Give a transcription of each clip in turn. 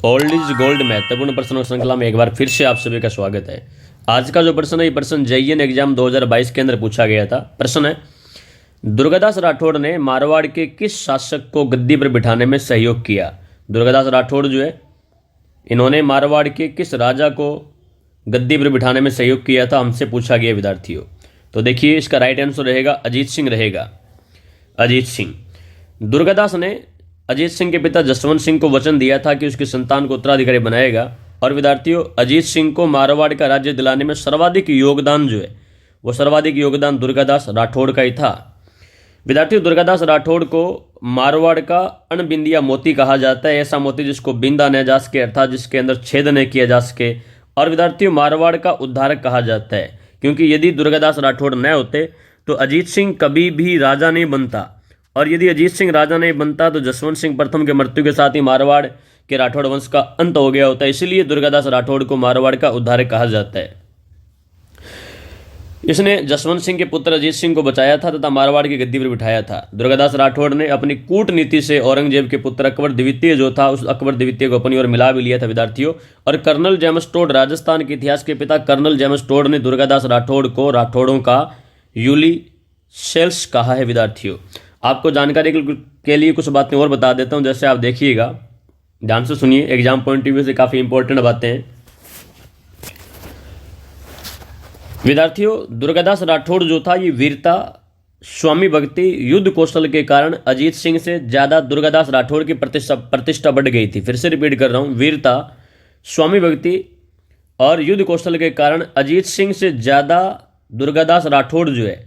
Old is gold महत्वपूर्ण प्रश्नों की श्रृंखला में एक बार फिर से आप सभी का स्वागत है। आज का जो प्रश्न है ये प्रश्न जेईएन एग्जाम 2022 के अंदर पूछा गया था। प्रश्न है, दुर्गादास राठौड़ ने मारवाड़ के किस शासक को गद्दी पर बिठाने में सहयोग किया। दुर्गादास राठौड़ जो है इन्होंने मारवाड़ के किस राजा को गद्दी पर बिठाने में सहयोग किया था, हमसे पूछा गया विद्यार्थियों। तो देखिए इसका राइट आंसर रहेगा अजीत सिंह रहेगा, अजीत सिंह। दुर्गादास ने अजीत सिंह के पिता जसवंत सिंह को वचन दिया था कि उसकी संतान को उत्तराधिकारी बनाएगा। और विद्यार्थियों, अजीत सिंह को मारवाड़ का राज्य दिलाने में सर्वाधिक योगदान जो है वो सर्वाधिक योगदान दुर्गादास राठौड़ का ही था। विद्यार्थियों, दुर्गादास राठौड़ को मारवाड़ का अणबिंदिया मोती कहा जाता है, ऐसा मोती जिसको बिंदा न जा सके अर्थात जिसके अंदर छेद न किया जा सके। और विद्यार्थियों, मारवाड़ का उद्धारक कहा जाता है, क्योंकि यदि दुर्गादास राठौड़ न होते तो अजीत सिंह कभी भी राजा नहीं बनता, और यदि अजीत सिंह राजा नहीं बनता तो जसवंत सिंह प्रथम के मृत्यु के साथ ही मारवाड़ के राठौड़ वंश का अंत हो गया होता है। इसीलिए दुर्गादास राठौड़ को मारवाड़ का उद्धारक कहा जाता है। इसने जसवंत सिंह के पुत्र अजीत सिंह को बचाया था तथा मारवाड़ की गद्दी पर बिठाया था। दुर्गादास राठौड़ ने अपनी कूटनीति से औरंगजेब के पुत्र अकबर द्वितीय जो था उस अकबर द्वितीय को अपनी ओर मिला भी लिया था विद्यार्थियों। और कर्नल जेम्स टोड, राजस्थान के इतिहास के पिता कर्नल जेम्स टोड ने दुर्गादास राठौड़ को राठौड़ों का यूलिसेल्स कहा है विद्यार्थियों। आपको जानकारी के लिए कुछ बातें और बता देता हूं, जैसे आप देखिएगा, ध्यान से सुनिए, एग्जाम पॉइंट ऑफ व्यू से काफी इंपॉर्टेंट बातें हैं विद्यार्थियों। दुर्गादास राठौड़ जो था ये वीरता, स्वामी भक्ति, युद्ध कौशल के कारण अजीत सिंह से ज्यादा दुर्गादास राठौड़ की प्रतिष्ठा बढ़ गई थी। फिर से रिपीट कर रहा हूं, वीरता, स्वामी भक्ति और युद्ध कौशल के कारण अजीत सिंह से ज्यादा दुर्गादास राठौड़ जो है,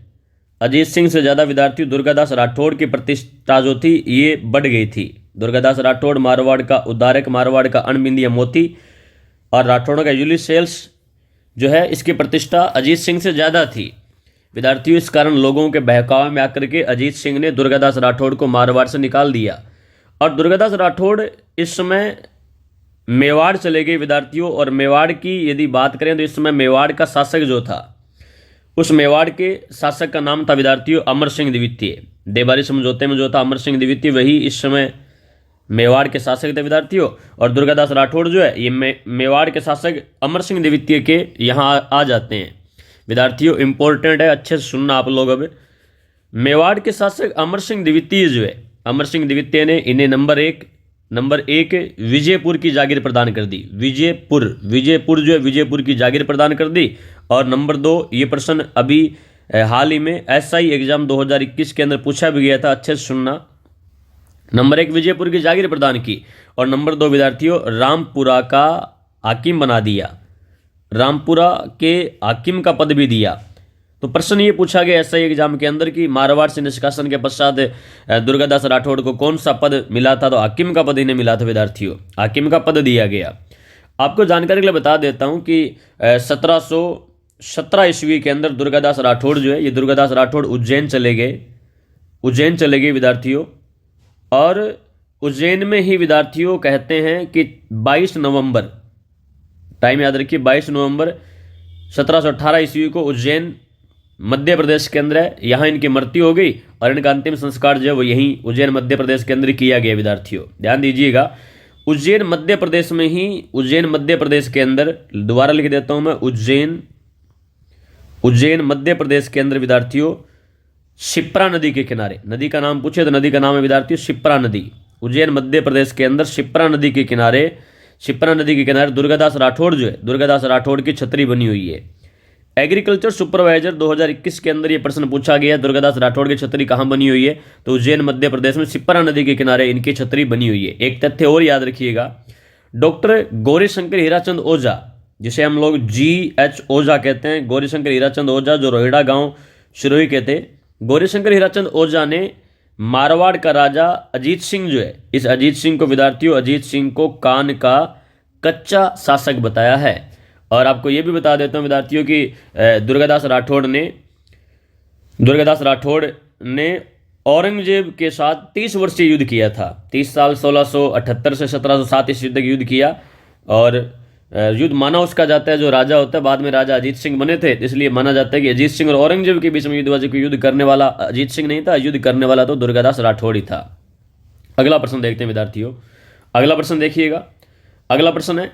अजीत सिंह से ज्यादा विद्यार्थियों दुर्गादास राठौड़ की प्रतिष्ठा जो थी ये बढ़ गई थी। दुर्गादास राठौड़ मारवाड़ का उद्धारक, मारवाड़ का अणबिंदिया मोती और राठौड़ का यूलिसेल्स जो है इसकी प्रतिष्ठा अजीत सिंह से ज्यादा थी विद्यार्थियों। इस कारण लोगों के बहकावे में आकर के अजीत सिंह ने दुर्गादास राठौड़ को मारवाड़ से निकाल दिया। और दुर्गादास राठौड़ इस समय मेवाड़ चले गए विद्यार्थियों। और मेवाड़ की यदि बात करें तो इस समय मेवाड़ का शासक जो था, उस मेवाड़ के शासक का नाम था विद्यार्थियों अमर सिंह द्वितीय। देवारी समझौते में जो था अमर सिंह द्वितीय, वही इस समय मेवाड़ के शासक थे विद्यार्थियों। और दुर्गादास राठौड़ जो है ये मेवाड़ के शासक अमर सिंह द्वितीय के यहाँ आ जाते हैं विद्यार्थियों। इंपॉर्टेंट है, अच्छे से सुनना आप लोग। अब मेवाड़ के शासक अमर सिंह द्वितीय जो है, अमर सिंह द्वितीय ने इन्हें नंबर एक विजयपुर की जागीर प्रदान कर दी। विजयपुर जो है विजयपुर की जागीर प्रदान कर दी। और नंबर 2, ये प्रश्न अभी हाल ही में एसआई एग्जाम 2021 के अंदर पूछा भी गया था, अच्छे से सुनना। नंबर 1 विजयपुर की जागीर प्रदान की, और नंबर 2 विद्यार्थियों रामपुरा का हाकिम बना दिया, रामपुरा के हाकिम का पद भी दिया। तो प्रश्न ये पूछा गया एसआई एग्जाम के अंदर कि मारवाड़ से निष्कासन के पश्चात दुर्गादास राठौड़ को कौन सा पद मिला था, तो हाकिम का पद इन्हें मिला था विद्यार्थियों, हाकिम का पद दिया गया। आपको जानकारी के लिए बता देता हूं कि 1717 ईस्वी के अंदर दुर्गादास राठौड़ जो है, ये दुर्गादास राठौड़ उज्जैन चले गए विद्यार्थियों। और उज्जैन में ही विद्यार्थियों कहते हैं कि 22 नवंबर, टाइम याद रखिए, 22 नवंबर 1718 ईस्वी को उज्जैन मध्य प्रदेश के अंदर है, यहाँ इनकी मृत्यु हो गई। और इनका अंतिम संस्कार जो है वो यहीं उज्जैन मध्य प्रदेश के अंदर किया गया विद्यार्थियों। ध्यान दीजिएगा, उज्जैन मध्य प्रदेश में ही, उज्जैन मध्य प्रदेश के अंदर, दोबारा लिख देता हूं मैं, उज्जैन मध्य प्रदेश के अंदर विद्यार्थियों शिप्रा नदी के किनारे, नदी का नाम पूछे तो नदी का नाम है विद्यार्थियों शिप्रा नदी। उज्जैन मध्य प्रदेश के अंदर शिप्रा नदी के किनारे दुर्गादास राठौड़ जो है, दुर्गादास राठौड़ की छतरी बनी हुई है। एग्रीकल्चर सुपरवाइजर 2021 के अंदर यह प्रश्न पूछा गया, दुर्गादास राठौड़ की छतरी कहां बनी हुई है, तो उज्जैन मध्य प्रदेश में शिप्रा नदी के किनारे इनकी छतरी बनी हुई है। एक तथ्य और याद रखिएगा, डॉक्टर गौरीशंकर हीराचंद ओझा, जिसे हम लोग GH ओझा कहते हैं, गौरीशंकर हीराचंद ओझा, जो रोहिड़ा गांव सिरोही के थे, गौरीशंकर हीराचंद ओझा ने मारवाड़ का राजा अजीत सिंह जो है, इस अजीत सिंह को विद्यार्थियों, अजीत सिंह को कान का कच्चा शासक बताया है। और आपको यह भी बता देता हूं विद्यार्थियों कि दुर्गादास राठौड़ ने औरंगजेब के साथ 30 वर्षीय युद्ध किया था। 30 साल 1678 से 1707 ईस्वी तक युद्ध किया। और युद्ध माना उसका जाता है, जो राजा होता है, बाद में राजा अजीत सिंह बने थे, इसलिए माना जाता है कि अजीत सिंह और औरंगजेब के बीच में युद्ध करने वाला अजीत सिंह नहीं था, युद्ध करने वाला तो दुर्गादास राठौड़ ही था। अगला प्रश्न देखते हैं विद्यार्थियों। अगला प्रश्न देखिएगा, अगला प्रश्न है,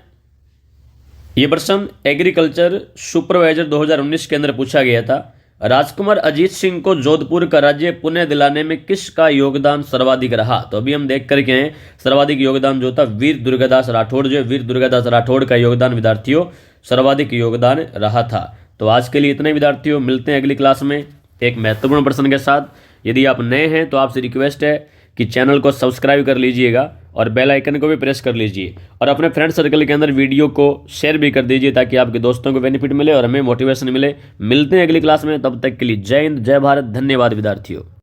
ये प्रश्न एग्रीकल्चर सुपरवाइजर 2019 के अंदर पूछा गया था। राजकुमार अजीत सिंह को जोधपुर का राज्य पुनः दिलाने में किसका योगदान सर्वाधिक रहा? तो अभी हम देख करके हैं सर्वाधिक योगदान जो था वीर दुर्गादास राठौड़, जो वीर दुर्गादास राठौड़ का योगदान विद्यार्थियों सर्वाधिक योगदान रहा था। तो आज के लिए इतने विद्यार्थियों, मिलते हैं अगली क्लास में एक महत्वपूर्ण प्रश्न के साथ। यदि आप नए हैं तो आपसे रिक्वेस्ट है कि चैनल को सब्सक्राइब कर लीजिएगा और बेल आइकन को भी प्रेस कर लीजिए और अपने फ्रेंड सर्कल के अंदर वीडियो को शेयर भी कर दीजिए ताकि आपके दोस्तों को बेनिफिट मिले और हमें मोटिवेशन मिले। मिलते हैं अगली क्लास में, तब तक के लिए जय हिंद, जय भारत, धन्यवाद विद्यार्थियों।